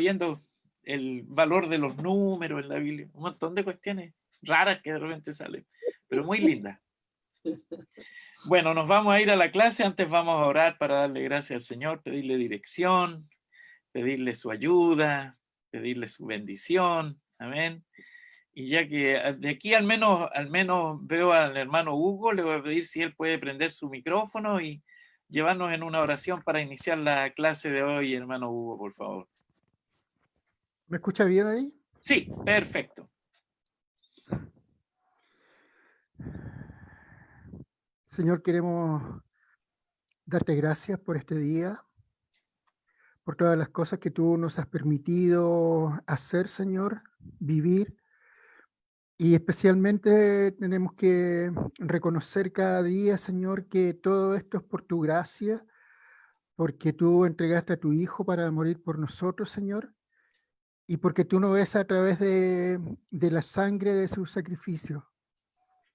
viendo el valor de los números en la Biblia, un montón de cuestiones raras que de repente salen, pero muy lindas. Bueno, nos vamos a ir a la clase. Antes vamos a orar para darle gracias al Señor, pedirle dirección, pedirle su ayuda, pedirle su bendición. Amén. Y ya que de aquí al menos veo al hermano Hugo, le voy a pedir si él puede prender su micrófono y llevarnos en una oración para iniciar la clase de hoy, hermano Hugo, por favor. ¿Me escucha bien ahí? Sí, perfecto. Señor, queremos darte gracias por este día, por todas las cosas que tú nos has permitido hacer, Señor, vivir. Y especialmente tenemos que reconocer cada día, Señor, que todo esto es por tu gracia, porque tú entregaste a tu Hijo para morir por nosotros, Señor, y porque tú nos ves a través de la sangre de su sacrificio.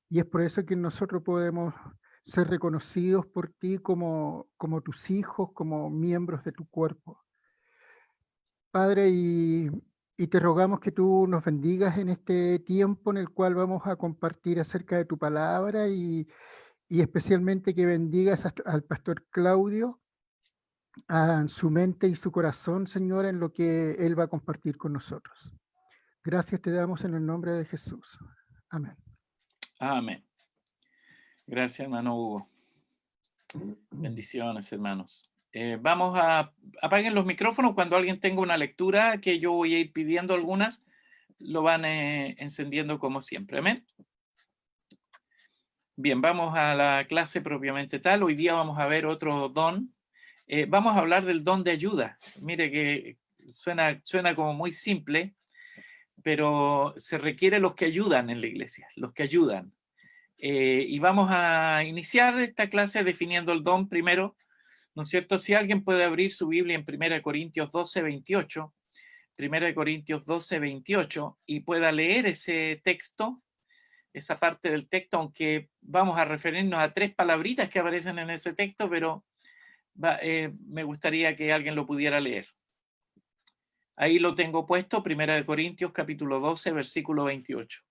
Y es por eso que nosotros podemos ser reconocidos por ti como tus hijos, como miembros de tu cuerpo. Padre, y te rogamos que tú nos bendigas en este tiempo en el cual vamos a compartir acerca de tu palabra y especialmente que bendigas al pastor Claudio, a su mente y su corazón, Señor, en lo que él va a compartir con nosotros. Gracias te damos en el nombre de Jesús. Amén. Amén. Gracias, hermano Hugo. Bendiciones, hermanos. Vamos a apaguen los micrófonos cuando alguien tenga una lectura, que yo voy a ir pidiendo algunas, lo van encendiendo como siempre. Amén. Bien, vamos a la clase propiamente tal. Hoy día vamos a ver otro don. Vamos a hablar del don de ayuda. Mire que suena como muy simple, pero se requiere los que ayudan en la iglesia, los que ayudan. Y vamos a iniciar esta clase definiendo el don primero, ¿no es cierto? Si alguien puede abrir su Biblia en 1 Corintios 12, 28, 1 Corintios 12, 28, y pueda leer ese texto, esa parte del texto, aunque vamos a referirnos a 3 palabritas que aparecen en ese texto, pero me gustaría que alguien lo pudiera leer. Ahí lo tengo puesto, 1 Corintios capítulo 12, versículo 28.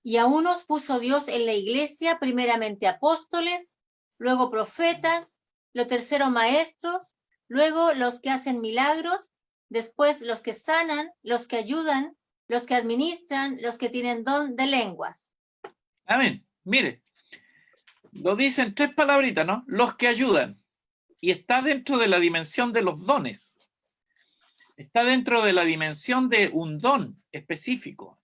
Y a unos puso Dios en la iglesia, primeramente apóstoles, luego profetas, lo tercero maestros, luego los que hacen milagros, después los que sanan, los que ayudan, los que administran, los que tienen don de lenguas. Amén. Mire, lo dicen 3 palabritas, ¿no? Los que ayudan. Y está dentro de la dimensión de los dones. Está dentro de la dimensión de un don específico.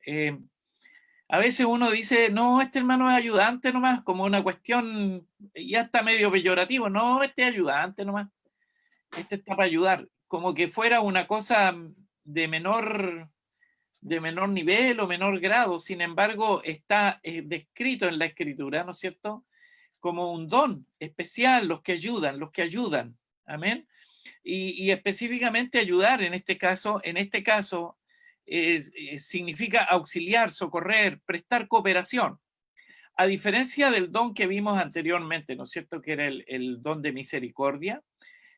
A veces uno dice, no, este hermano es ayudante nomás, como una cuestión, ya está medio peyorativo. No, este es ayudante nomás. Este está para ayudar. Como que fuera una cosa de menor nivel o menor grado. Sin embargo, está descrito en la Escritura, ¿no es cierto?, como un don especial, los que ayudan. Amén. Y específicamente ayudar en este caso significa auxiliar, socorrer, prestar cooperación. A diferencia del don que vimos anteriormente, ¿no es cierto?, que era el don de misericordia.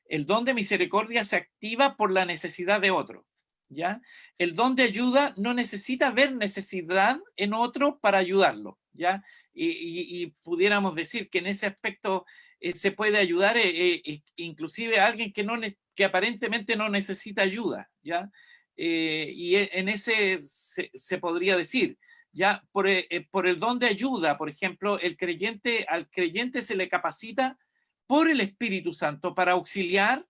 El don de misericordia se activa por la necesidad de otro, ¿ya? El don de ayuda no necesita ver necesidad en otro para ayudarlo, ¿ya? Y pudiéramos decir que en ese aspecto se puede ayudar inclusive a alguien que aparentemente no necesita ayuda, ¿ya? Y en ese se podría decir, ¿ya? Por el don de ayuda, por ejemplo, al creyente se le capacita por el Espíritu Santo para auxiliar,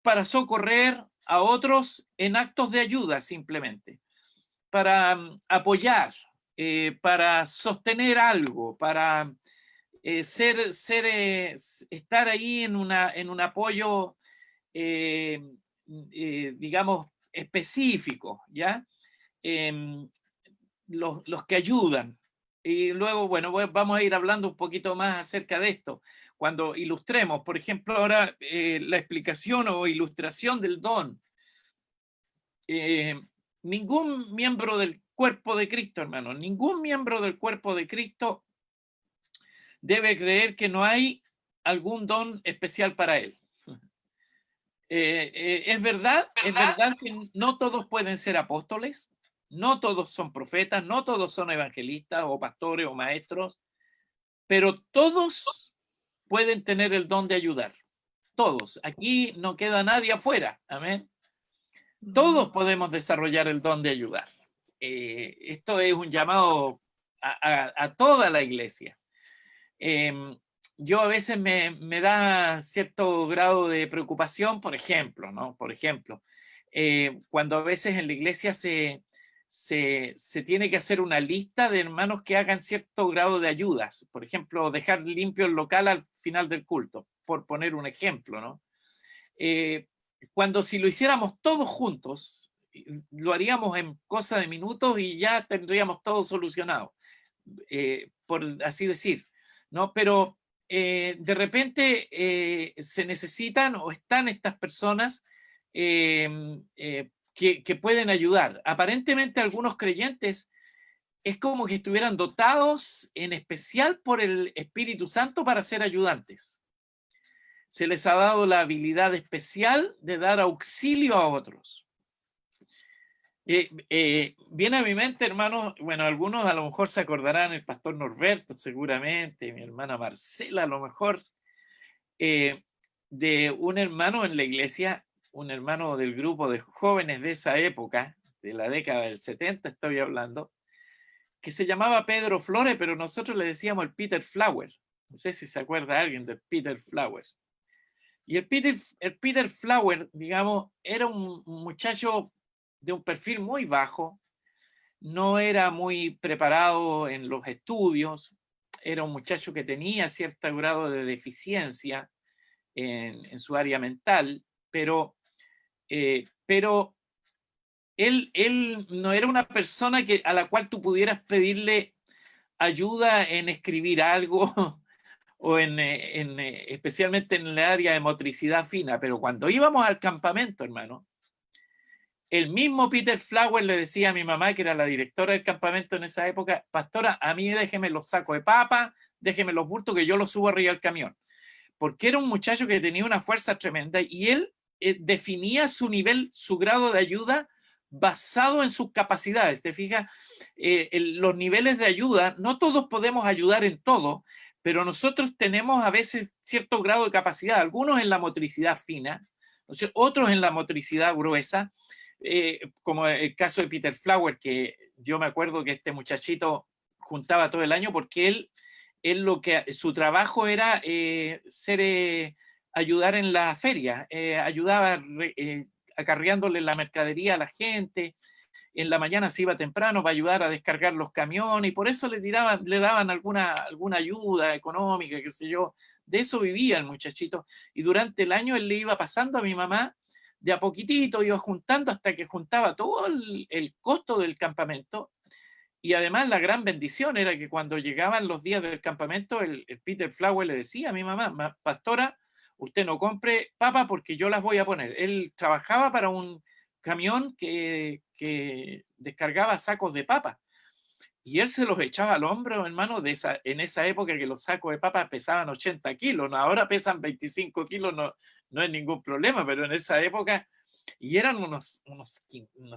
para socorrer a otros en actos de ayuda simplemente, para apoyar, para sostener algo, para estar ahí en un apoyo, digamos, específico, ¿ya? Los que ayudan. Y luego, bueno, vamos a ir hablando un poquito más acerca de esto. Cuando ilustremos, por ejemplo, ahora la explicación o ilustración del don. Ningún miembro del cuerpo de Cristo, hermano, ningún miembro del cuerpo de Cristo debe creer que no hay algún don especial para él. Es verdad que no todos pueden ser apóstoles, no todos son profetas, no todos son evangelistas o pastores o maestros, pero todos pueden tener el don de ayudar. Todos. Aquí no queda nadie afuera. Amén. Todos podemos desarrollar el don de ayudar. Esto es un llamado a toda la iglesia. Yo a veces me da cierto grado de preocupación, por ejemplo, ¿no? Por ejemplo, cuando a veces en la iglesia se tiene que hacer una lista de hermanos que hagan cierto grado de ayudas. Por ejemplo, dejar limpio el local al final del culto, por poner un ejemplo, ¿no? Cuando si lo hiciéramos todos juntos, lo haríamos en cosa de minutos y ya tendríamos todo solucionado, por así decir, ¿no? Pero de repente se necesitan o están estas personas que pueden ayudar. Aparentemente algunos creyentes es como que estuvieran dotados en especial por el Espíritu Santo para ser ayudantes. Se les ha dado la habilidad especial de dar auxilio a otros. Viene a mi mente, hermanos, bueno, algunos a lo mejor se acordarán, el pastor Norberto seguramente, mi hermana Marcela a lo mejor, de un hermano en la iglesia, un hermano del grupo de jóvenes de esa época, de la década del 70 estoy hablando, que se llamaba Pedro Flores, pero nosotros le decíamos el Peter Flower. No sé si se acuerda alguien de Peter Flower. Y el Peter Flower, digamos, era un muchacho de un perfil muy bajo, no era muy preparado en los estudios, era un muchacho que tenía cierto grado de deficiencia en su área mental, pero él no era una persona a la cual tú pudieras pedirle ayuda en escribir algo o especialmente en el área de motricidad fina, pero cuando íbamos al campamento, hermano, el mismo Peter Flower le decía a mi mamá, que era la directora del campamento en esa época, pastora, a mí déjeme los sacos de papa, déjeme los bultos que yo los subo arriba del camión, porque era un muchacho que tenía una fuerza tremenda y él definía su nivel, su grado de ayuda basado en sus capacidades. ¿Te fijas? Los niveles de ayuda, no todos podemos ayudar en todo, pero nosotros tenemos a veces cierto grado de capacidad, algunos en la motricidad fina, otros en la motricidad gruesa, como el caso de Peter Flower, que yo me acuerdo que este muchachito juntaba todo el año porque él su trabajo era ayudar en la feria, ayudaba acarreándole la mercadería a la gente. En la mañana se iba temprano para ayudar a descargar los camiones y por eso le daban alguna ayuda económica, qué sé yo. De eso vivía el muchachito y durante el año él le iba pasando a mi mamá de a poquitito, iba juntando hasta que juntaba todo el costo del campamento. Y además la gran bendición era que cuando llegaban los días del campamento, el Peter Flower le decía a mi mamá, pastora, usted no compre papa porque yo las voy a poner. Él trabajaba para un camión que descargaba sacos de papa. Y él se los echaba al hombro, hermano, en esa época que los sacos de papa pesaban 80 kilos. Ahora pesan 25 kilos, no es ningún problema, pero en esa época, y eran unos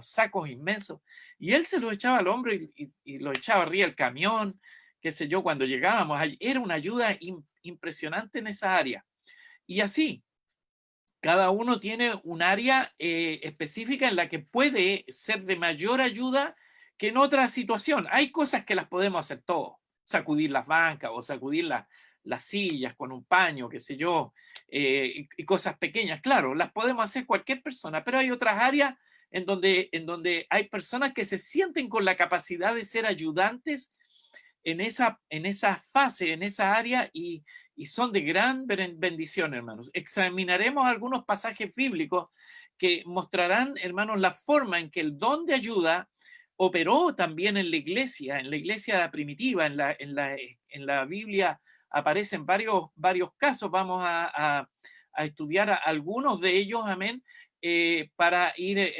sacos inmensos. Y él se los echaba al hombro y lo echaba arriba el camión, qué sé yo, cuando llegábamos. Era una ayuda impresionante en esa área. Y así, cada uno tiene un área específica en la que puede ser de mayor ayuda que en otra situación. Hay cosas que las podemos hacer todos, sacudir las bancas o sacudir las sillas con un paño, qué sé yo, y cosas pequeñas, claro, las podemos hacer cualquier persona, pero hay otras áreas en donde hay personas que se sienten con la capacidad de ser ayudantes en esa fase, en esa área, y son de gran bendición, hermanos. Examinaremos algunos pasajes bíblicos que mostrarán, hermanos, la forma en que el don de ayuda operó también en la iglesia primitiva. En la Biblia aparecen varios casos. Vamos a estudiar algunos de ellos, amén, para ir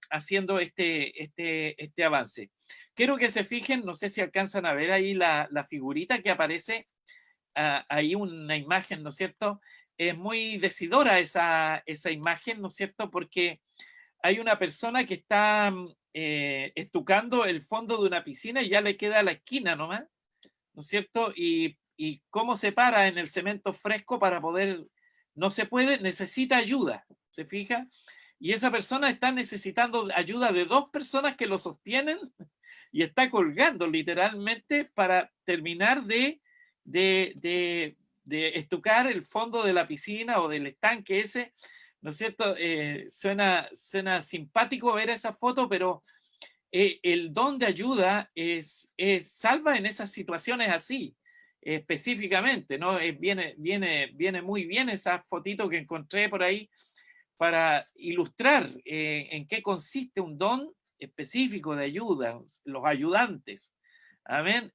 haciendo este avance. Quiero que se fijen, no sé si alcanzan a ver ahí la figurita que aparece ahí una imagen, ¿no es cierto? Es muy decidora esa imagen, ¿no es cierto? Porque hay una persona que está estucando el fondo de una piscina y ya le queda la esquina nomás, ¿no es cierto? Y cómo se para en el cemento fresco para poder, no se puede, necesita ayuda, ¿se fija? Y esa persona está necesitando ayuda de dos personas que lo sostienen y está colgando literalmente para terminar de estucar el fondo de la piscina o del estanque ese, ¿no es cierto? Suena simpático ver esa foto, pero el don de ayuda salva en esas situaciones así, específicamente, ¿no? Viene muy bien esa fotito que encontré por ahí para ilustrar en qué consiste un don específico de ayuda, los ayudantes. Amén.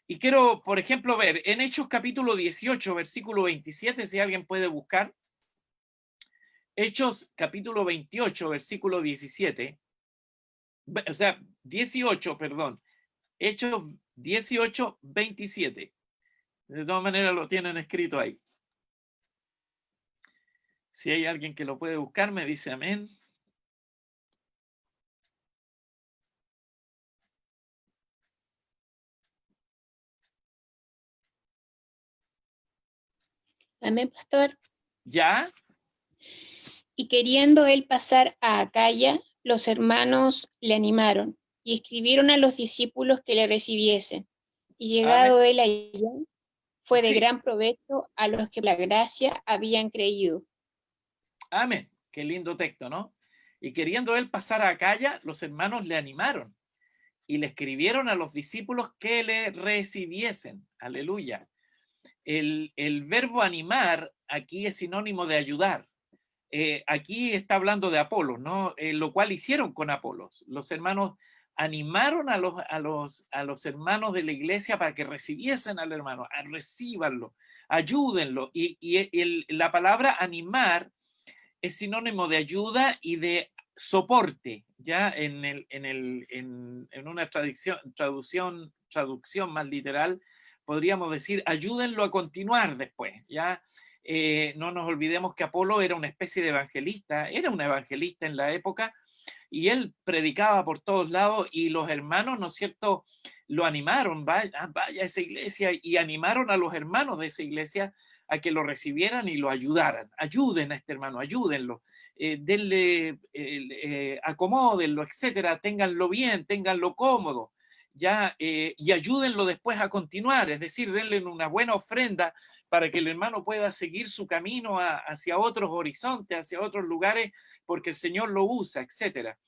Y quiero, por ejemplo, ver en Hechos capítulo 18, versículo 27, si alguien puede buscar. Hechos capítulo 28, versículo 17. O sea, 18, perdón. Hechos 18, 27. De todas maneras lo tienen escrito ahí. Si hay alguien que lo puede buscar, me dice amén. Amén, pastor. ¿Ya? Y queriendo él pasar a Acaya, los hermanos le animaron y escribieron a los discípulos que le recibiesen. Y llegado él allá, fue de Sí. gran provecho a los que por la gracia habían creído. Amén. Qué lindo texto, ¿no? Y queriendo él pasar a Acaya, los hermanos le animaron y le escribieron a los discípulos que le recibiesen. Aleluya. El verbo animar aquí es sinónimo de ayudar. Aquí está hablando de Apolos, ¿no? Lo cual hicieron con Apolos. Los hermanos animaron a los hermanos de la iglesia para que recibiesen al hermano, recíbanlo, ayúdenlo. La palabra animar es sinónimo de ayuda y de soporte, ya en una traducción más literal, podríamos decir, ayúdenlo a continuar después, ya. No nos olvidemos que Apolo era una especie de evangelista, era un evangelista en la época, y él predicaba por todos lados, y los hermanos, ¿no es cierto?, lo animaron, vaya a esa iglesia, y animaron a los hermanos de esa iglesia a que lo recibieran y lo ayudaran. Ayuden a este hermano, ayúdenlo, denle, acomódenlo, etcétera, ténganlo bien, ténganlo cómodo, ya, y ayúdenlo después a continuar, es decir, denle una buena ofrenda para que el hermano pueda seguir su camino hacia otros horizontes, hacia otros lugares, porque el Señor lo usa, etcétera.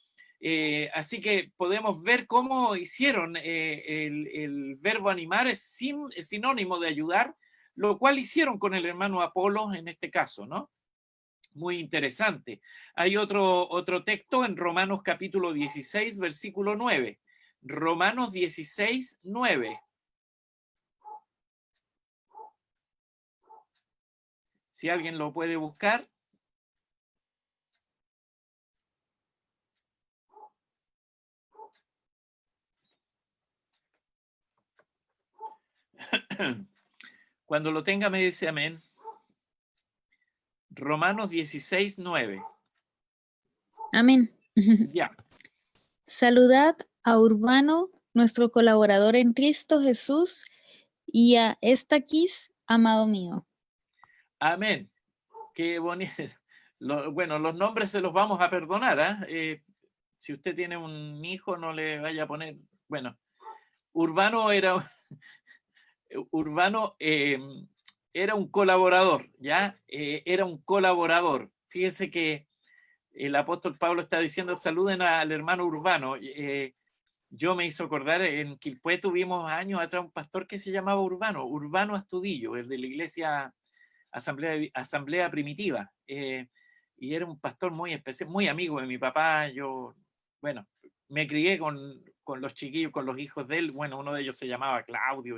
Así que podemos ver cómo hicieron el verbo animar es sinónimo de ayudar, lo cual hicieron con el hermano Apolo en este caso, ¿no? Muy interesante. Hay otro texto en Romanos capítulo 16, versículo 9. Romanos 16, 9. Si alguien lo puede buscar. Cuando lo tenga me dice amén. Romanos 16, 9. Amén. Ya. Saludad a Urbano, nuestro colaborador en Cristo Jesús, y a Estaquis, amado mío. Amén. Qué bonito. Bueno, los nombres se los vamos a perdonar. Si usted tiene un hijo, no le vaya a poner. Bueno, Urbano era un colaborador, ¿ya? Era un colaborador. Fíjese que el apóstol Pablo está diciendo, saluden al hermano Urbano. Yo me hizo acordar, en Quilpué tuvimos años atrás un pastor que se llamaba Urbano Astudillo, el de la iglesia Asamblea Primitiva. Y era un pastor muy especial, muy amigo de mi papá. Yo, bueno, me crié con los chiquillos, con los hijos de él. Bueno, uno de ellos se llamaba Claudio.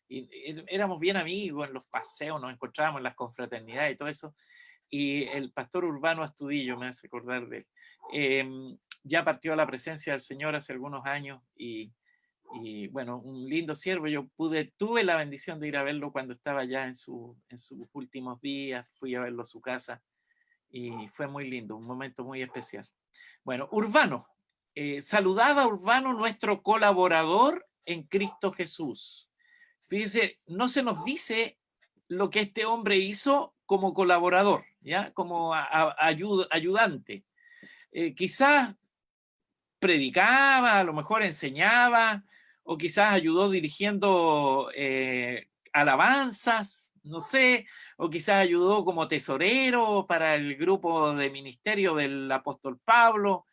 Y éramos bien amigos en los paseos, nos encontrábamos en las confraternidades y todo eso. Y el pastor Urbano Astudillo me hace acordar de él. Ya partió a la presencia del Señor hace algunos años y Y bueno, un lindo siervo. Yo tuve la bendición de ir a verlo cuando estaba ya en sus últimos días. Fui a verlo a su casa y fue muy lindo, un momento muy especial. Bueno, Urbano. Saludad a Urbano, nuestro colaborador en Cristo Jesús. Fíjense, no se nos dice lo que este hombre hizo como colaborador, ¿ya? Como ayudante. Quizás predicaba, a lo mejor enseñaba, o quizás ayudó dirigiendo alabanzas, no sé, o quizás ayudó como tesorero para el grupo de ministerio del apóstol Pablo.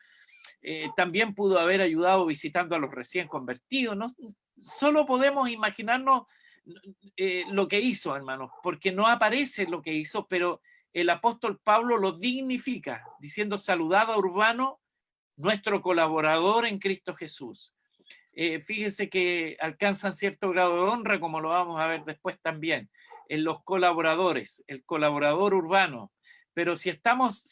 También pudo haber ayudado visitando a los recién convertidos, ¿no? Solo podemos imaginarnos lo que hizo, hermanos, porque no aparece lo que hizo, pero el apóstol Pablo lo dignifica, diciendo: saludad a Urbano, nuestro colaborador en Cristo Jesús. Fíjense que alcanzan cierto grado de honra, como lo vamos a ver después también, en los colaboradores, el colaborador Urbano. Pero si estamos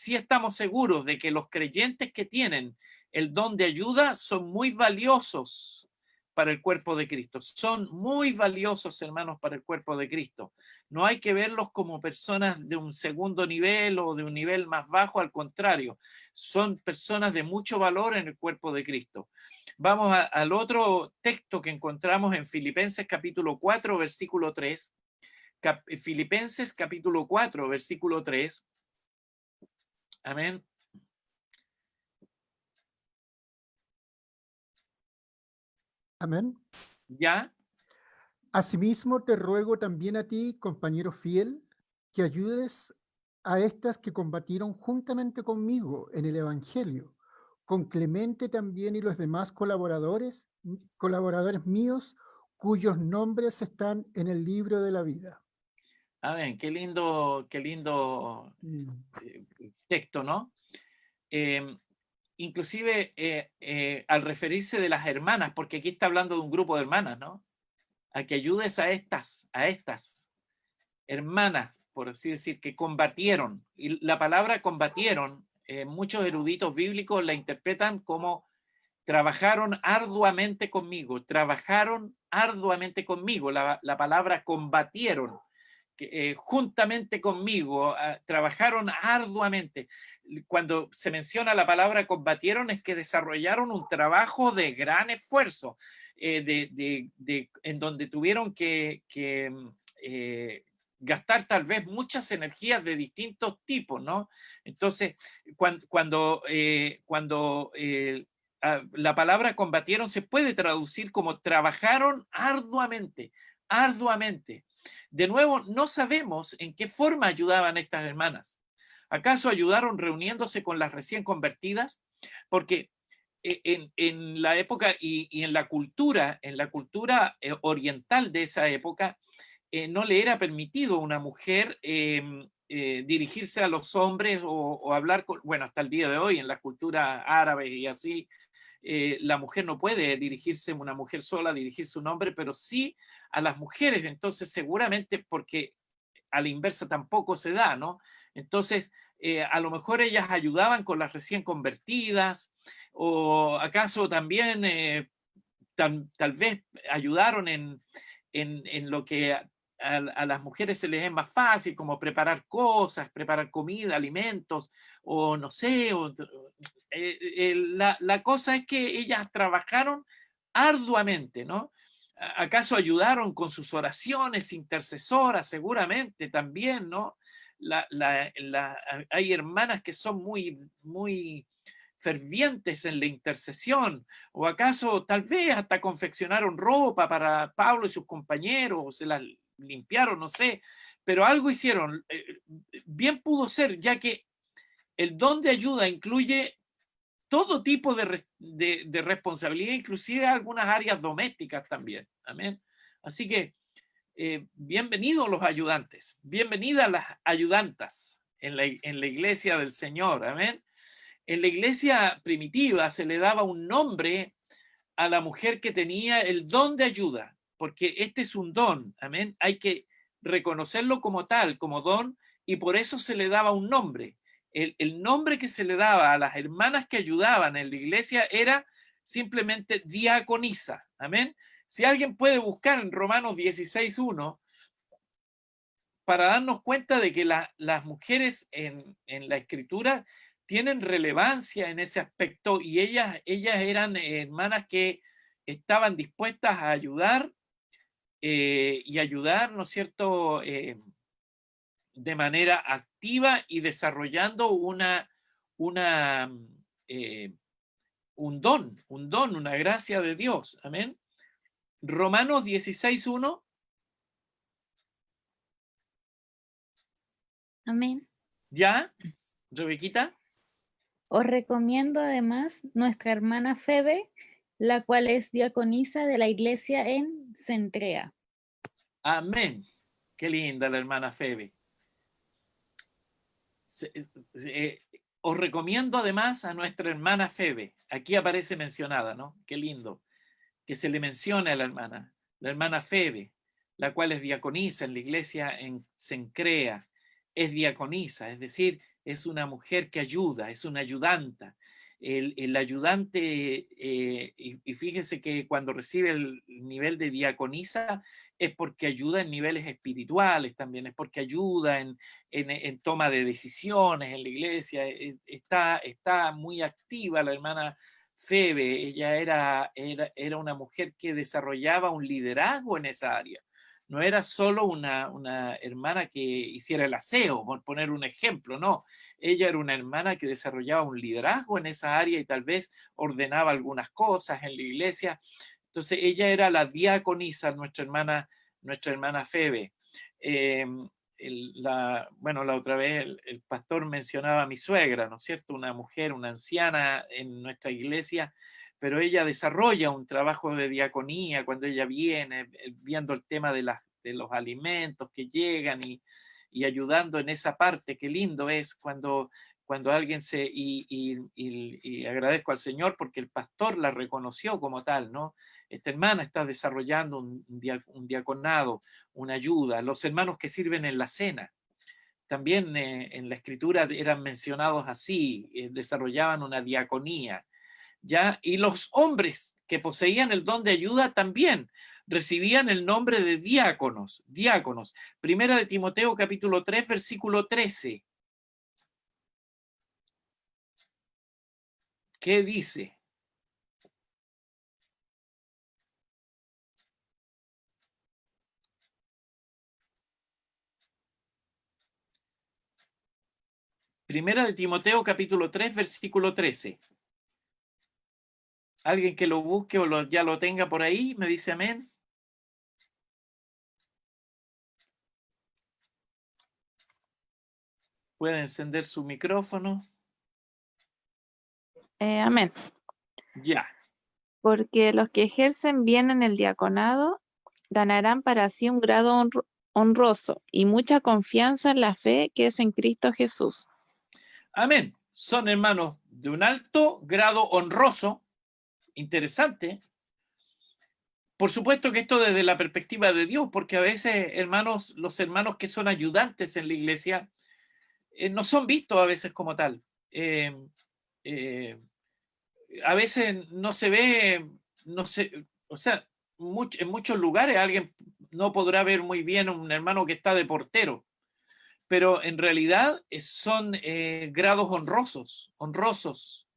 seguros de que los creyentes que tienen el don de ayuda son muy valiosos para el cuerpo de Cristo. Son muy valiosos, hermanos, para el cuerpo de Cristo. No hay que verlos como personas de un segundo nivel o de un nivel más bajo, al contrario, son personas de mucho valor en el cuerpo de Cristo. Vamos al otro texto que encontramos en Filipenses capítulo 4, versículo 3. Filipenses capítulo 4, versículo 3. Amén. Amén. ¿Ya? Asimismo, te ruego también a ti, compañero fiel, que ayudes a estas que combatieron juntamente conmigo en el Evangelio, con Clemente también y los demás colaboradores míos, cuyos nombres están en el libro de la vida. Amén. Qué lindo texto, ¿no? Inclusive al referirse de las hermanas, porque aquí está hablando de un grupo de hermanas, ¿no? A que ayudes a estas hermanas, por así decir, que combatieron. Y la palabra combatieron, muchos eruditos bíblicos la interpretan como trabajaron arduamente conmigo, la palabra combatieron, juntamente conmigo, trabajaron arduamente. Cuando se menciona la palabra combatieron, es que desarrollaron un trabajo de gran esfuerzo, en donde tuvieron que gastar tal vez muchas energías de distintos tipos, ¿no? Entonces, cuando la palabra combatieron se puede traducir como trabajaron arduamente. De nuevo, no sabemos en qué forma ayudaban estas hermanas. ¿Acaso ayudaron reuniéndose con las recién convertidas? Porque en la época y en la cultura oriental de esa época, no le era permitido a una mujer dirigirse a los hombres o hablar con, bueno, hasta el día de hoy en la cultura árabe y así, la mujer no puede dirigirse, una mujer sola, dirigirse a un hombre, pero sí a las mujeres. Entonces, seguramente porque a la inversa tampoco se da, ¿no? Entonces, a lo mejor ellas ayudaban con las recién convertidas, o acaso también tal vez ayudaron en lo que a las mujeres se les es más fácil, como preparar cosas, preparar comida, alimentos, o no sé, la cosa es que ellas trabajaron arduamente, ¿no? ¿Acaso ayudaron con sus oraciones intercesoras? Seguramente también, ¿no? Hay hermanas que son muy fervientes en la intercesión, o acaso tal vez hasta confeccionaron ropa para Pablo y sus compañeros, o se las limpiaron, no sé, pero algo hicieron. Bien pudo ser, ya que el don de ayuda incluye todo tipo de responsabilidad, inclusive algunas áreas domésticas también. Amén. Así que bienvenidos los ayudantes, bienvenidas las ayudantas en la iglesia del Señor. Amén. En la iglesia primitiva se le daba un nombre a la mujer que tenía el don de ayuda, porque este es un don, amén. Hay que reconocerlo como tal, como don, y por eso se le daba un nombre. El nombre que se le daba a las hermanas que ayudaban en la iglesia era simplemente diaconiza. Amén. Si alguien puede buscar en Romanos 16:1 para darnos cuenta de que las mujeres en la Escritura tienen relevancia en ese aspecto, y ellas eran hermanas que estaban dispuestas a ayudar y ayudar, ¿no es cierto?, de manera activa y desarrollando un don, una gracia de Dios. Amén. Romanos 16:1. Amén. ¿Ya, Rebequita? Os recomiendo además nuestra hermana Febe, la cual es diaconisa de la iglesia en Centrea. Amén. Qué linda la hermana Febe. Os recomiendo además a nuestra hermana Febe. Aquí aparece mencionada, ¿no? Qué lindo que se le mencione a la hermana Febe, la cual es diaconisa en la iglesia en Cencrea. Es diaconisa, es decir, es una mujer que ayuda, es una ayudanta. El ayudante, y fíjense que cuando recibe el nivel de diaconisa es porque ayuda en niveles espirituales también, es porque ayuda en toma de decisiones en la iglesia. Está muy activa la hermana Febe. Ella era una mujer que desarrollaba un liderazgo en esa área. No era solo una hermana que hiciera el aseo, por poner un ejemplo, no. Ella era una hermana que desarrollaba un liderazgo en esa área y tal vez ordenaba algunas cosas en la iglesia. Entonces ella era la diaconisa, nuestra hermana Febe. Bueno, la otra vez el pastor mencionaba a mi suegra, ¿no es cierto? Una mujer, una anciana en nuestra iglesia, pero ella desarrolla un trabajo de diaconía cuando ella viene, viendo el tema de los alimentos que llegan y ayudando en esa parte. Qué lindo es cuando alguien y agradezco al Señor porque el pastor la reconoció como tal, ¿no? Esta hermana está desarrollando un diaconado, una ayuda. Los hermanos que sirven en la cena, también en la Escritura eran mencionados así, desarrollaban una diaconía, ¿ya? Y los hombres que poseían el don de ayuda también recibían el nombre de diáconos. Primera de Timoteo capítulo 3, versículo 13. ¿Qué dice? Primera de Timoteo capítulo 3, versículo 13. Alguien que lo busque o ya lo tenga por ahí, me dice amén. Puede encender su micrófono. Amén. Ya. Porque los que ejercen bien en el diaconado ganarán para sí un grado honroso y mucha confianza en la fe que es en Cristo Jesús. Amén. Son hermanos de un alto grado honroso. Interesante. Por supuesto que esto desde la perspectiva de Dios, porque a veces, hermanos, los hermanos que son ayudantes en la iglesia no son vistos a veces como tal. A veces no se ve, no sé, o sea, en muchos lugares alguien no podrá ver muy bien a un hermano que está de portero, pero en realidad son grados honrosos.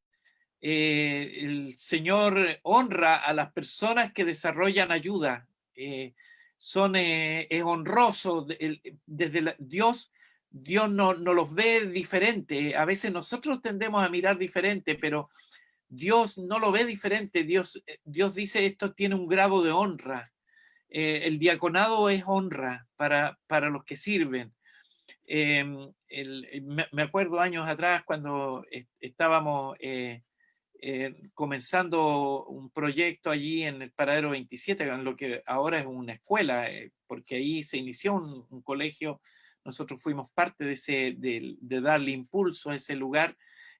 El Señor honra a las personas que desarrollan ayuda. Es honroso. Desde Dios no los ve diferente. A veces nosotros tendemos a mirar diferente, pero Dios no lo ve diferente. Dios dice esto tiene un grado de honra. El diaconado es honra para los que sirven. Me acuerdo años atrás cuando estábamos comenzando un proyecto allí en el Paradero 27, en lo que ahora es una escuela, porque ahí se inició un colegio. Nosotros fuimos parte de darle impulso a ese lugar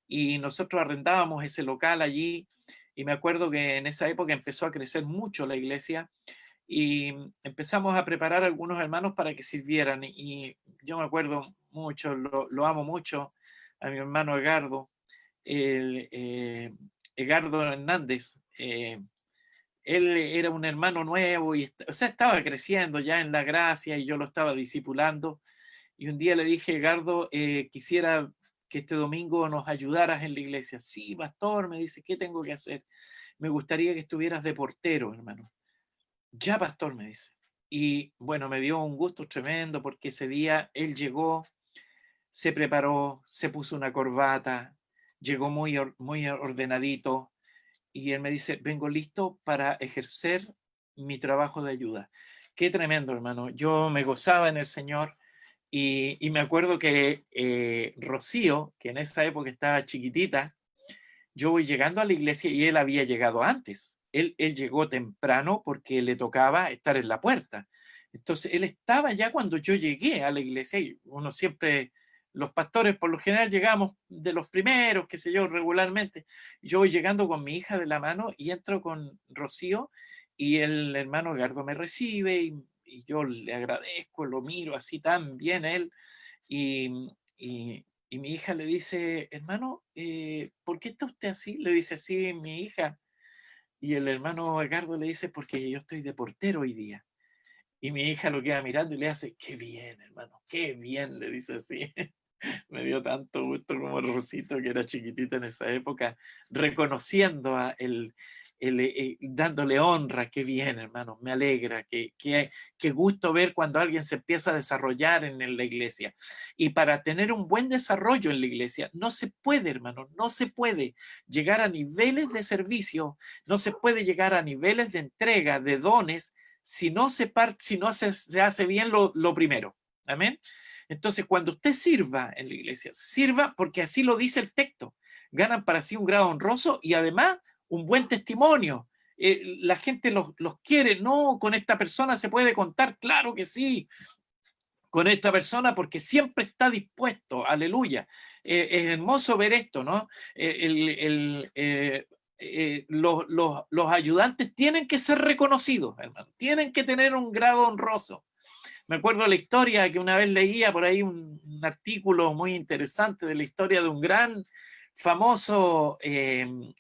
y nosotros arrendábamos ese local allí, y me acuerdo que en esa época empezó a crecer mucho la iglesia y empezamos a preparar a algunos hermanos para que sirvieran, y yo me acuerdo mucho, lo amo mucho a mi hermano Egardo, Egardo Hernández, él era un hermano nuevo y o sea, estaba creciendo ya en la gracia y yo lo estaba discipulando. Y un día le dije, Edgardo, quisiera que este domingo nos ayudaras en la iglesia. Sí, pastor, me dice, ¿qué tengo que hacer? Me gustaría que estuvieras de portero, hermano. Ya, pastor, me dice. Y bueno, me dio un gusto tremendo porque ese día él llegó, se preparó, se puso una corbata, llegó muy ordenadito y él me dice, vengo listo para ejercer mi trabajo de ayuda. Qué tremendo, hermano. Yo me gozaba en el Señor y me acuerdo que Rocío, que en esa época estaba chiquitita, yo voy llegando a la iglesia y él había llegado antes. Él llegó temprano porque le tocaba estar en la puerta. Entonces, él estaba ya cuando yo llegué a la iglesia y uno siempre, los pastores por lo general llegamos de los primeros, qué sé yo, regularmente. Yo voy llegando con mi hija de la mano y entro con Rocío y el hermano Edgardo me recibe y yo le agradezco, lo miro así tan bien él y mi hija le dice, hermano, ¿por qué está usted así? Le dice así mi hija. Y el hermano Edgardo le dice, porque yo estoy de portero hoy día. Y mi hija lo queda mirando y le hace, qué bien, hermano, qué bien, le dice así. Me dio tanto gusto como Rosito, que era chiquitita en esa época, reconociendo a dándole honra. Qué bien, hermano, me alegra, qué gusto ver cuando alguien se empieza a desarrollar en la iglesia. Y para tener un buen desarrollo en la iglesia, no se puede, hermano, no se puede llegar a niveles de servicio, no se puede llegar a niveles de entrega, de dones, si no se hace bien lo primero. Amén. Entonces, cuando usted sirva en la iglesia, sirva porque así lo dice el texto. Ganan para sí un grado honroso y además un buen testimonio. La gente los quiere. No, con esta persona se puede contar. Claro que sí, con esta persona porque siempre está dispuesto. Aleluya. Es hermoso ver esto, ¿no? Los ayudantes tienen que ser reconocidos, hermano. Tienen que tener un grado honroso. Me acuerdo de la historia que una vez leía por ahí un artículo muy interesante de la historia de un gran famoso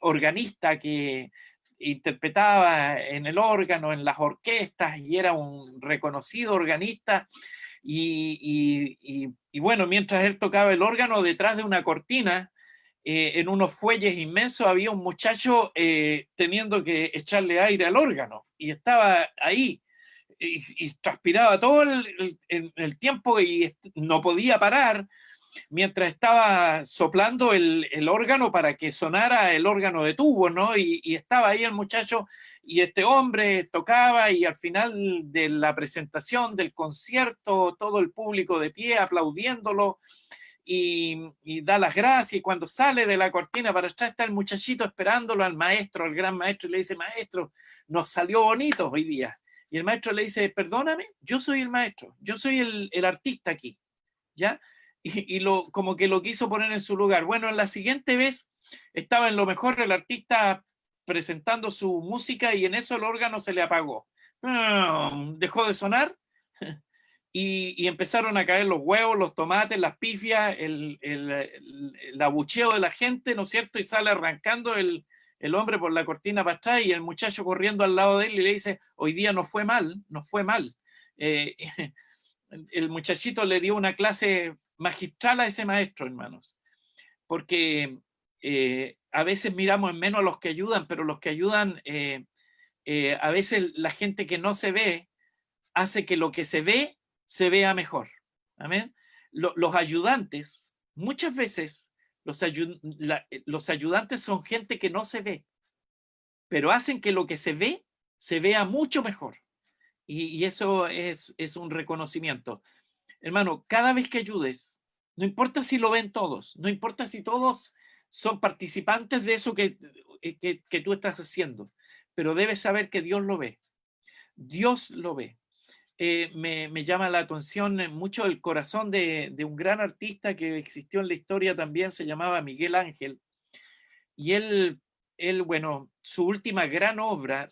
organista que interpretaba en el órgano, en las orquestas y era un reconocido organista y bueno, mientras él tocaba el órgano detrás de una cortina en unos fuelles inmensos había un muchacho teniendo que echarle aire al órgano y estaba ahí y transpiraba todo el tiempo y no podía parar mientras estaba soplando el órgano para que sonara el órgano de tubo, ¿no? Y estaba ahí el muchacho y este hombre tocaba y al final de la presentación del concierto todo el público de pie aplaudiéndolo y da las gracias y cuando sale de la cortina para atrás está el muchachito esperándolo al maestro, al gran maestro y le dice, maestro, nos salió bonito hoy día. Y el maestro le dice, perdóname, yo soy el maestro, yo soy el artista aquí, ¿ya? Como que lo quiso poner en su lugar. Bueno, en la siguiente vez estaba en lo mejor el artista presentando su música y en eso el órgano se le apagó. Dejó de sonar y empezaron a caer los huevos, los tomates, las pifias, el abucheo de la gente, ¿no es cierto? Y sale arrancando el hombre por la cortina para atrás y el muchacho corriendo al lado de él y le dice, hoy día no fue mal, no fue mal. El muchachito le dio una clase magistral a ese maestro, hermanos, porque a veces miramos en menos a los que ayudan, pero los que ayudan, a veces la gente que no se ve hace que lo que se ve se vea mejor. Amén. Los ayudantes, muchas veces los ayudantes son gente que no se ve, pero hacen que lo que se ve se vea mucho mejor. Y eso es un reconocimiento. Hermano, cada vez que ayudes, no importa si lo ven todos, no importa si todos son participantes de eso que tú estás haciendo, pero debes saber que Dios lo ve. Dios lo ve. Me llama la atención mucho el corazón de un gran artista que existió en la historia también, se llamaba Miguel Ángel. Y él, bueno, su última gran obra,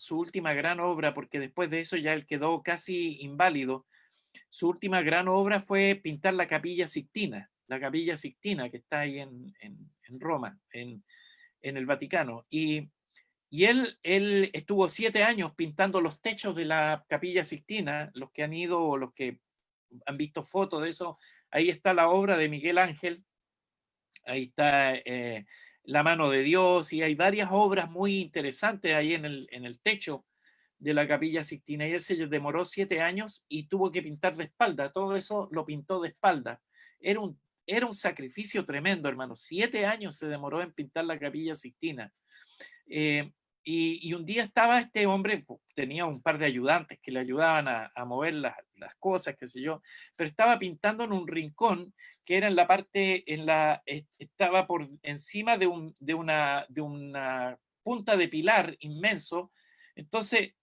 porque después de eso ya él quedó casi inválido, su última gran obra fue pintar la Capilla Sixtina que está ahí en Roma, en el Vaticano. Y Y él estuvo 7 años pintando los techos de la Capilla Sixtina. Los que han ido o los que han visto fotos de eso, ahí está la obra de Miguel Ángel, ahí está La mano de Dios, y hay varias obras muy interesantes ahí en el techo de la Capilla Sixtina. Y él se demoró 7 años y tuvo que pintar de espalda. Todo eso lo pintó de espalda. Era un sacrificio tremendo, hermano. 7 años se demoró en pintar la Capilla Sixtina. Y un día estaba este hombre, tenía un par de ayudantes que le ayudaban a mover las cosas, qué sé yo, pero estaba pintando en un rincón que era en la parte, estaba por encima de una punta de pilar inmenso. Entonces,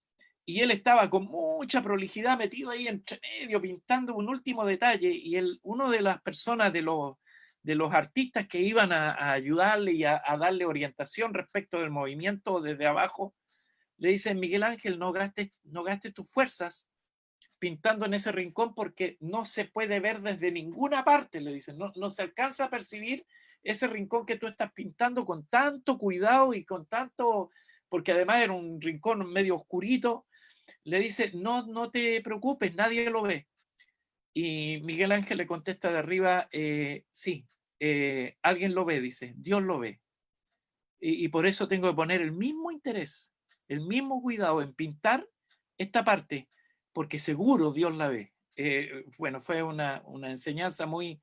y él estaba con mucha prolijidad metido ahí entre medio, pintando un último detalle, y uno de las personas de los artistas que iban a ayudarle y a darle orientación respecto del movimiento desde abajo, le dicen: Miguel Ángel, no gastes tus fuerzas pintando en ese rincón porque no se puede ver desde ninguna parte, le dicen, no se alcanza a percibir ese rincón que tú estás pintando con tanto cuidado y con tanto, porque además era un rincón medio oscurito. Le dice: no te preocupes, nadie lo ve. Y Miguel Ángel le contesta de arriba: sí, alguien lo ve, dice, Dios lo ve. Y por eso tengo que poner el mismo interés, el mismo cuidado en pintar esta parte, porque seguro Dios la ve. Bueno, fue una enseñanza muy,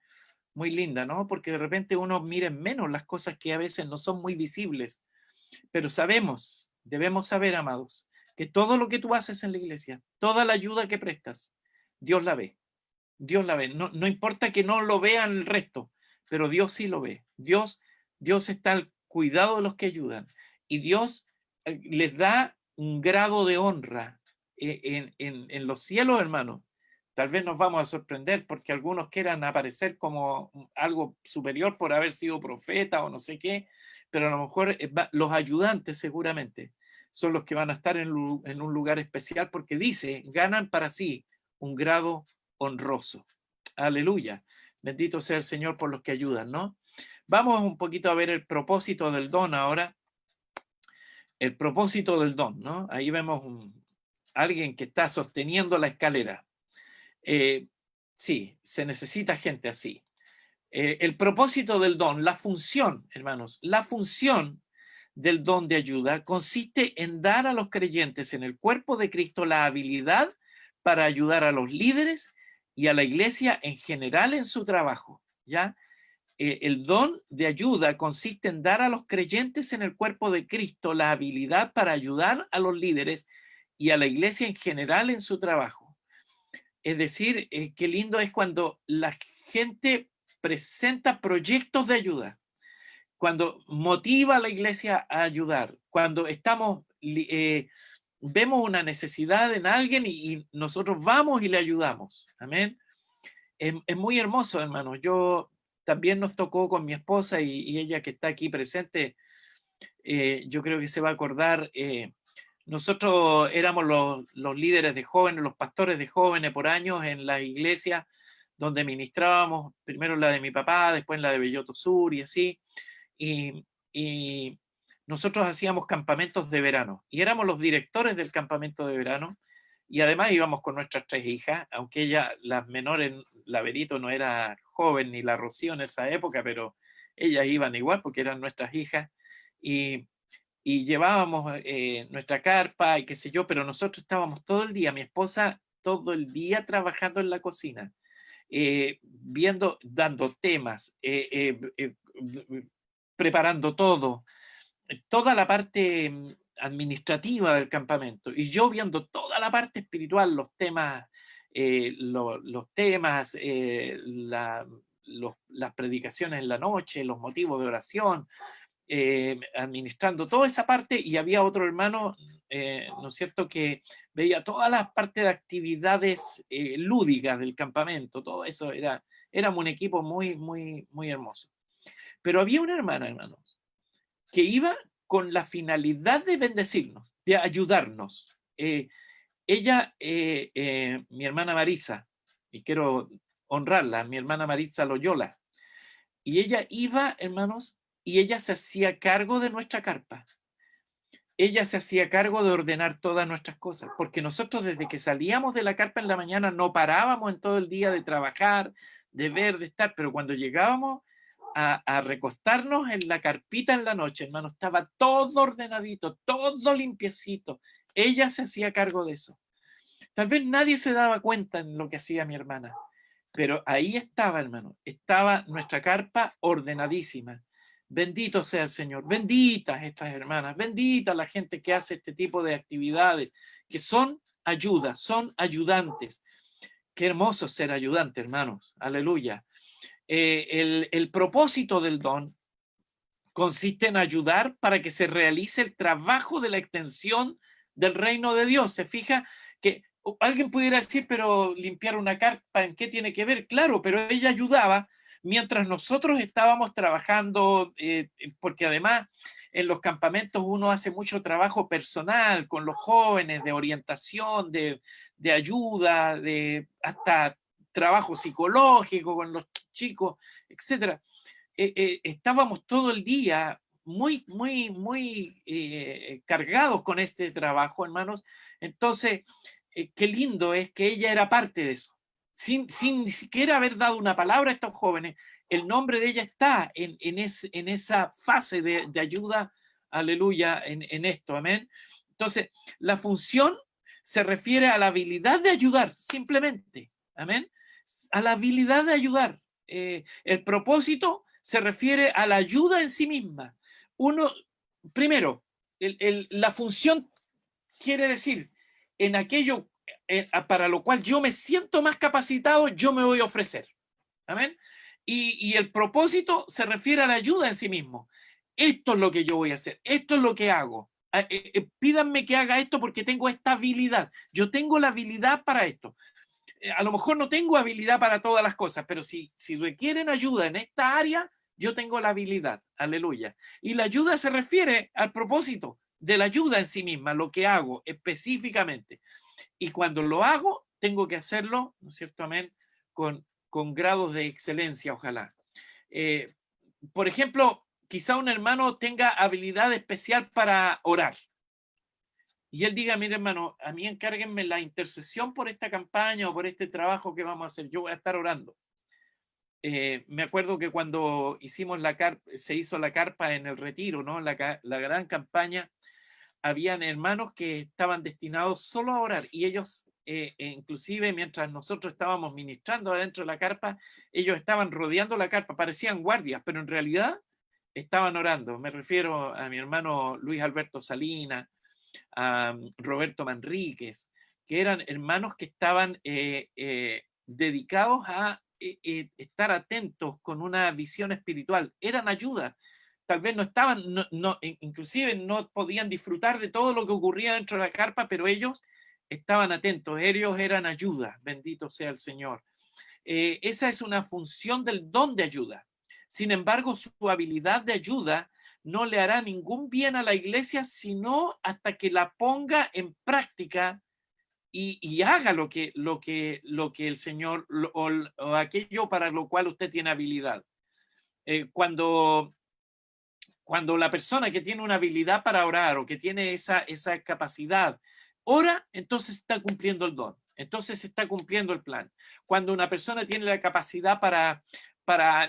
muy linda, ¿no? Porque de repente uno mira en menos las cosas que a veces no son muy visibles, pero debemos saber, amados, que todo lo que tú haces en la iglesia, toda la ayuda que prestas, Dios la ve. Dios la ve. No importa que no lo vean el resto, pero Dios sí lo ve. Dios está al cuidado de los que ayudan, y Dios les da un grado de honra en los cielos, hermano. Tal vez nos vamos a sorprender porque algunos quieran aparecer como algo superior por haber sido profeta o no sé qué, pero a lo mejor los ayudantes seguramente son los que van a estar en un lugar especial, porque dice, ganan para sí un grado honroso. Aleluya. Bendito sea el Señor por los que ayudan, ¿no? Vamos un poquito a ver el propósito del don ahora. El propósito del don, ¿no? Ahí vemos alguien que está sosteniendo la escalera. Sí, se necesita gente así. El propósito del don, la función, hermanos, la función del don de ayuda consiste en dar a los creyentes en el cuerpo de Cristo la habilidad para ayudar a los líderes y a la iglesia en general en su trabajo, ¿ya? El don de ayuda consiste en dar a los creyentes en el cuerpo de Cristo la habilidad para ayudar a los líderes y a la iglesia en general en su trabajo. Es decir, qué lindo es cuando la gente presenta proyectos de ayuda, cuando motiva a la iglesia a ayudar, cuando vemos una necesidad en alguien y nosotros vamos y le ayudamos. Amén. Es muy hermoso, hermano. Yo también nos tocó con mi esposa y ella que está aquí presente, yo creo que se va a acordar. Nosotros éramos los líderes de jóvenes, los pastores de jóvenes por años en las iglesias donde ministrábamos, primero la de mi papá, después la de Belloto Sur y así. Y nosotros hacíamos campamentos de verano y éramos los directores del campamento de verano, y además íbamos con nuestras 3 hijas, aunque ella, las menores, la Berito no era joven ni la Rocío en esa época, pero ellas iban igual porque eran nuestras hijas, y llevábamos nuestra carpa y qué sé yo, pero nosotros estábamos todo el día, mi esposa todo el día trabajando en la cocina, dando temas, preparando toda la parte administrativa del campamento, y yo viendo toda la parte espiritual, los temas, las predicaciones en la noche, los motivos de oración, administrando toda esa parte, y había otro hermano, ¿no es cierto?, que veía todas las partes de actividades lúdicas del campamento. Todo eso éramos un equipo muy, muy, muy hermoso. Pero había una hermana, hermanos, que iba con la finalidad de bendecirnos, de ayudarnos. Ella, mi hermana Marisa, y quiero honrarla, mi hermana Marisa Loyola, y ella iba, hermanos, y ella se hacía cargo de nuestra carpa. ella se hacía cargo de ordenar todas nuestras cosas, porque nosotros desde que salíamos de la carpa en la mañana no parábamos en todo el día de trabajar, de ver, de estar, pero cuando llegábamos a recostarnos en la carpita en la noche, hermano, estaba todo ordenadito, todo limpiecito. Ella se hacía cargo de eso. Tal vez nadie se daba cuenta en lo que hacía mi hermana, pero ahí estaba, hermano, estaba nuestra carpa ordenadísima. Bendito sea el Señor, benditas estas hermanas, bendita la gente que hace este tipo de actividades, que son ayudas, son ayudantes. Qué hermoso ser ayudante, hermanos, aleluya. El propósito del don consiste en ayudar para que se realice el trabajo de la extensión del reino de Dios. Se fija que alguien pudiera decir, pero limpiar una carpa, ¿en qué tiene que ver? Claro, pero ella ayudaba mientras nosotros estábamos trabajando, porque además en los campamentos uno hace mucho trabajo personal con los jóvenes, de orientación, de ayuda, de hasta trabajo psicológico con los chicos, etcétera. Estábamos todo el día muy cargados con este trabajo, hermanos. Entonces, qué lindo es que ella era parte de eso. Sin ni siquiera haber dado una palabra a estos jóvenes, el nombre de ella está en esa fase de ayuda, aleluya, en esto, amén. Entonces, la función se refiere a la habilidad de ayudar, simplemente, amén, a la habilidad de ayudar. El propósito se refiere a la ayuda en sí misma. Primero, la función quiere decir en aquello para lo cual yo me siento más capacitado, yo me voy a ofrecer. Amén. Y el propósito se refiere a la ayuda en sí mismo. Esto es lo que yo voy a hacer, esto es lo que hago. Pídanme que haga esto porque tengo esta habilidad. Yo tengo la habilidad para esto. A lo mejor no tengo habilidad para todas las cosas, pero si requieren ayuda en esta área, yo tengo la habilidad. Aleluya. Y la ayuda se refiere al propósito de la ayuda en sí misma, lo que hago específicamente. Y cuando lo hago, tengo que hacerlo, ¿no es cierto? Amén, con grados de excelencia, ojalá. Por ejemplo, quizá un hermano tenga habilidad especial para orar. Y él diga, mire hermano, a mí encárguenme la intercesión por esta campaña o por este trabajo que vamos a hacer. Yo voy a estar orando. Me acuerdo que cuando hicimos se hizo la carpa en el retiro, ¿no? La gran campaña, habían hermanos que estaban destinados solo a orar y ellos, inclusive mientras nosotros estábamos ministrando adentro de la carpa, ellos estaban rodeando la carpa, parecían guardias, pero en realidad estaban orando. Me refiero a mi hermano Luis Alberto Salinas, a Roberto Manríquez, que eran hermanos que estaban dedicados a estar atentos con una visión espiritual, eran ayuda. Tal vez no estaban, inclusive no podían disfrutar de todo lo que ocurría dentro de la carpa, pero ellos estaban atentos, ellos eran ayuda, bendito sea el Señor. Esa es una función del don de ayuda. Sin embargo, su habilidad de ayuda no le hará ningún bien a la iglesia, sino hasta que la ponga en práctica y haga lo que el Señor o aquello para lo cual usted tiene habilidad. Cuando la persona que tiene una habilidad para orar o que tiene esa capacidad ora, entonces está cumpliendo el don, entonces está cumpliendo el plan. Cuando una persona tiene la capacidad para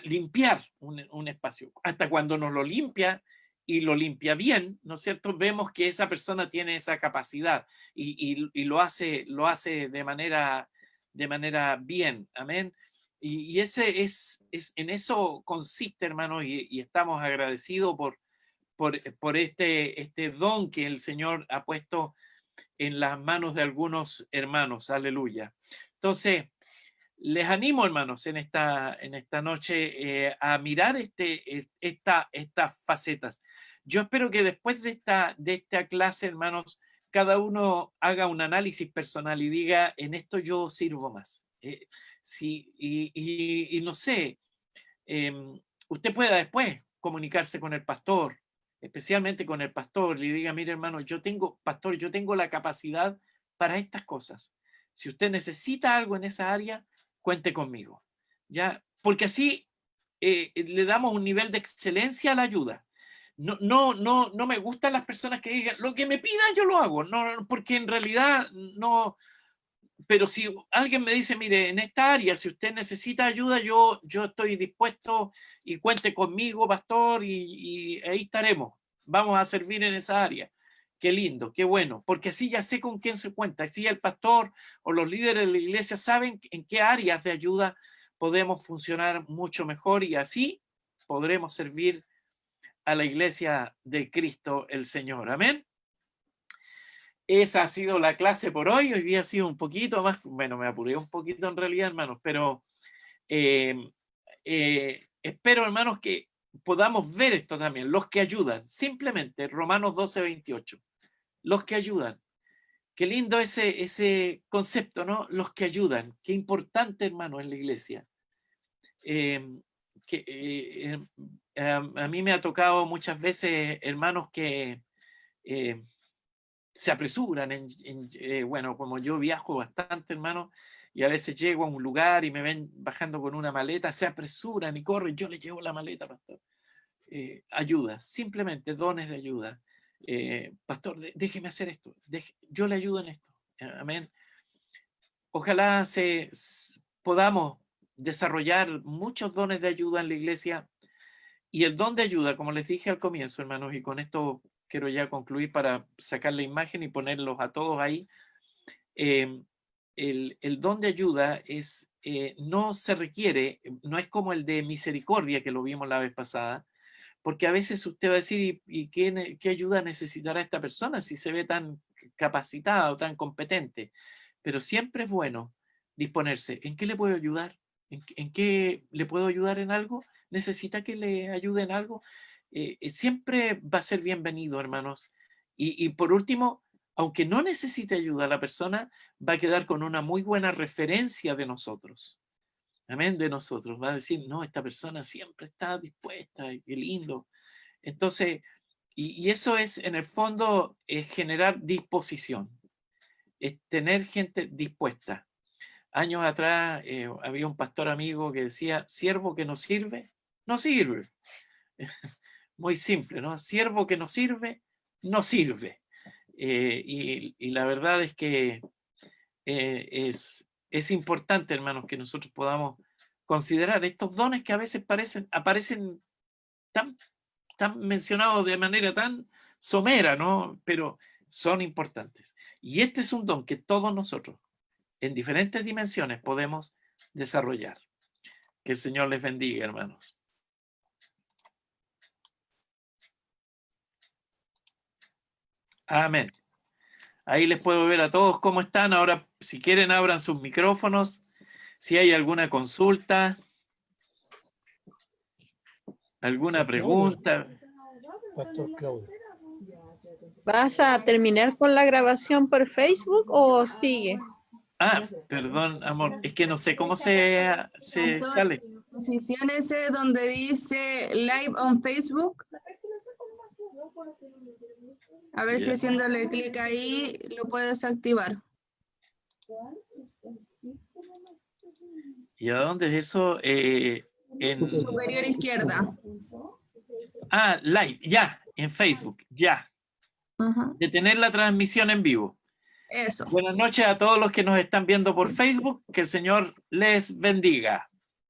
limpiar un espacio, hasta cuando no lo limpia y lo limpia bien, ¿no es cierto? Vemos que esa persona tiene esa capacidad y lo hace de manera bien, amén. Y ese en eso consiste, hermanos, y estamos agradecidos por este don que el Señor ha puesto en las manos de algunos hermanos. Aleluya. Entonces, les animo, hermanos, en esta noche a mirar estas facetas. Yo espero que después de esta clase, hermanos, cada uno haga un análisis personal y diga, en esto yo sirvo más. Y no sé, usted pueda después comunicarse con el pastor, especialmente con el pastor, le diga, mire hermano, pastor, yo tengo la capacidad para estas cosas. Si usted necesita algo en esa área, cuente conmigo. ¿Ya? Porque así le damos un nivel de excelencia a la ayuda. no me gustan las personas que digan, lo que me pidan yo lo hago, porque en realidad no. Pero si alguien me dice, mire, en esta área, si usted necesita ayuda, yo estoy dispuesto y cuente conmigo, pastor, y ahí estaremos. Vamos a servir en esa área. Qué lindo, qué bueno, porque así ya sé con quién se cuenta. Así el pastor o los líderes de la iglesia saben en qué áreas de ayuda podemos funcionar mucho mejor y así podremos servir a la iglesia de Cristo el Señor. Amén. Esa ha sido la clase por hoy. Hoy día ha sido un poquito más, bueno, me apuré un poquito en realidad, hermanos, pero espero, hermanos, que podamos ver esto también, los que ayudan, simplemente Romanos 12:28, los que ayudan. Qué lindo ese concepto, ¿no? Los que ayudan, qué importante, hermano, en la iglesia. A mí me ha tocado muchas veces, hermanos, que se apresuran, bueno, como yo viajo bastante, hermano, y a veces llego a un lugar y me ven bajando con una maleta, se apresuran y corren, yo les llevo la maleta, pastor. Ayuda, simplemente dones de ayuda. Pastor, déjeme hacer esto, yo le ayudo en esto. Amén. Ojalá podamos desarrollar muchos dones de ayuda en la iglesia. Y el don de ayuda, como les dije al comienzo, hermanos, y con esto quiero ya concluir para sacar la imagen y ponerlos a todos ahí. El don de ayuda es, no se requiere, no es como el de misericordia que lo vimos la vez pasada, porque a veces usted va a decir, ¿y qué ayuda necesitará esta persona si se ve tan capacitada o tan competente? Pero siempre es bueno disponerse. ¿En qué le puedo ayudar? ¿En qué le puedo ayudar en algo? ¿Necesita que le ayude en algo? Siempre va a ser bienvenido, hermanos. Y por último, aunque no necesite ayuda, la persona va a quedar con una muy buena referencia de nosotros. Amén, de nosotros. Va a decir, no, esta persona siempre está dispuesta, qué lindo. Entonces, y eso es, en el fondo, es generar disposición. Es tener gente dispuesta. Años atrás había un pastor amigo que decía, siervo que no sirve, no sirve. Muy simple, ¿no? Siervo que no sirve, no sirve. Y la verdad es que es importante, hermanos, que nosotros podamos considerar estos dones que a veces aparecen tan mencionados de manera tan somera, ¿no? Pero son importantes. Y este es un don que todos nosotros, en diferentes dimensiones, podemos desarrollar. Que el Señor les bendiga, hermanos. Amén. Ahí les puedo ver a todos cómo están. Ahora, si quieren, abran sus micrófonos. Si hay alguna consulta, alguna pregunta. Pastor Claudio. ¿Vas a terminar con la grabación por Facebook o sigue? Ah, perdón, amor. Es que no sé cómo se sale. Posiciónese donde dice Live on Facebook. A ver si haciéndole clic ahí lo puedes activar. ¿Y a dónde es eso? En superior izquierda. Ah, live, ya, en Facebook, ya. Detener la transmisión en vivo. Eso. Buenas noches a todos los que nos están viendo por Facebook. Que el Señor les bendiga.